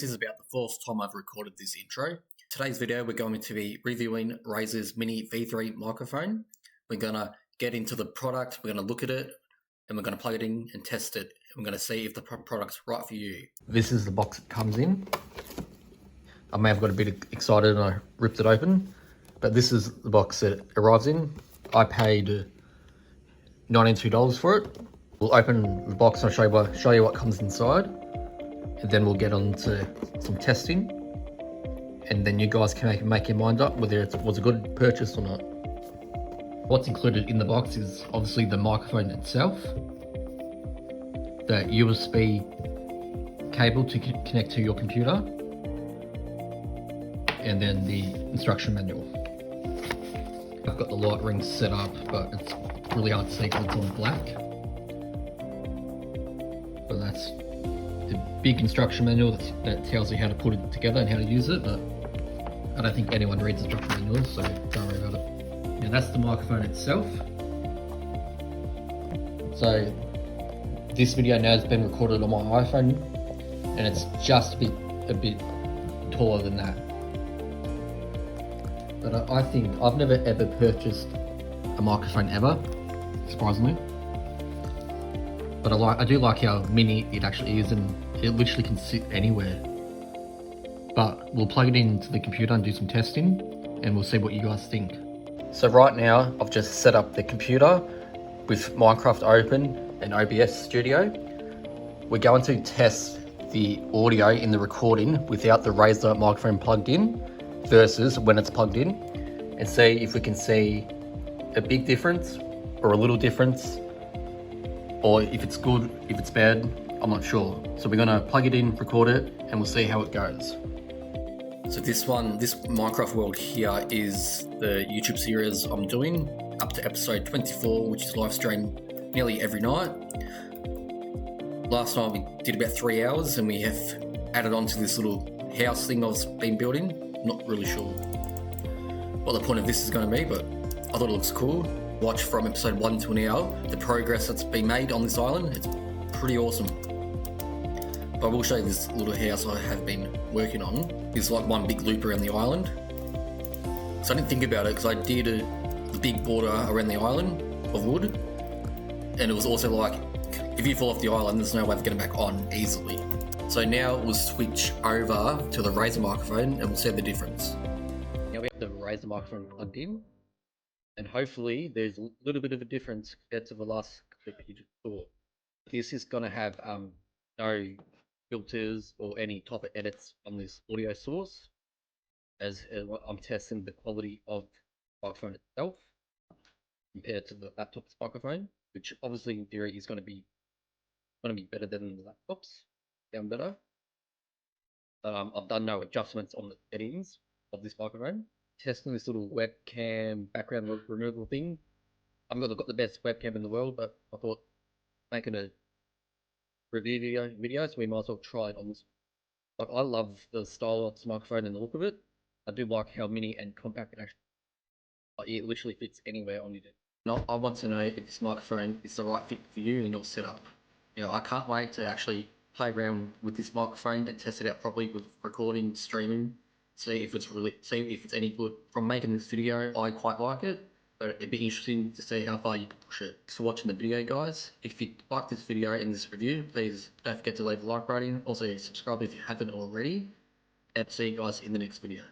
This is about the fourth time I've recorded this intro. Today's video we're going to be reviewing Razer's Mini V3 microphone. We're going to get into the product, we're going to look at it, and we're going to plug it in and test it. We're going to see if the product's right for you. This is the box it comes in. I may have got a bit excited and I ripped it open, but this is the box that it arrives in. I paid $92 for it. We'll open the box and I'll show you what comes inside. And then we'll get on to some testing, and then you guys can make your mind up whether it was a good purchase or not. What's included in the box is obviously the microphone itself, the USB cable to connect to your computer, and then the instruction manual. I've got the light ring set up, but it's really hard to see because it's on black. But that's the big instruction manual that tells you how to put it together and how to use it, but I don't think anyone reads instruction manuals, so don't worry about it. Now that's the microphone itself. So this video now has been recorded on my iPhone, and it's just a bit taller than that. But I think I've never ever purchased a microphone ever, surprisingly. But I do like how mini it actually is, and it literally can sit anywhere. But we'll plug it into the computer and do some testing, and we'll see what you guys think. So right now, I've just set up the computer with Minecraft open and OBS Studio. We're going to test the audio in the recording without the Razer microphone plugged in versus when it's plugged in, and see if we can see a big difference or a little difference, or if it's good, if it's bad, I'm not sure. So we're gonna plug it in, record it, and we'll see how it goes. So this Minecraft world here is the YouTube series I'm doing, up to episode 24, which is live stream nearly every night. Last night we did about 3 hours, and we have added on to this little house thing I've been building. Not really sure what the point of this is going to be, but I thought it looks cool. Watch from episode 1 to now the progress that's been made on this island. It's pretty awesome. But I will show you this little house I have been working on. It's like one big loop around the island. So I didn't think about it because I did the big border around the island of wood, and it was also like, if you fall off the island, there's no way of getting back on easily. So now we'll switch over to the Razer microphone and we'll see the difference. Now we have the Razer microphone plugged in, and hopefully there's a little bit of a difference compared to the last clip you just saw. This is going to have no filters or any type of edits on this audio source, as I'm testing the quality of the microphone itself compared to the laptop's microphone, which obviously in theory is going to be better than the laptop's, sound better. I've done no adjustments on the settings of this microphone. Testing this little webcam background removal thing. I've not got the best webcam in the world, but I thought making a review video, so we might as well try it on this. Like, I love the style of this microphone and the look of it. I do like how mini and compact it actually, it literally fits anywhere on your desk. Now, I want to know if this microphone is the right fit for you and your setup. You know, I can't wait to actually play around with this microphone and test it out properly with recording, streaming, see if it's any good. From making this video, I quite like it, but it'd be interesting to see how far you can push it. Thanks for watching the video, guys. If you like this video and this review, please don't forget to leave a like rating. Also subscribe if you haven't already, and see you guys in the next video.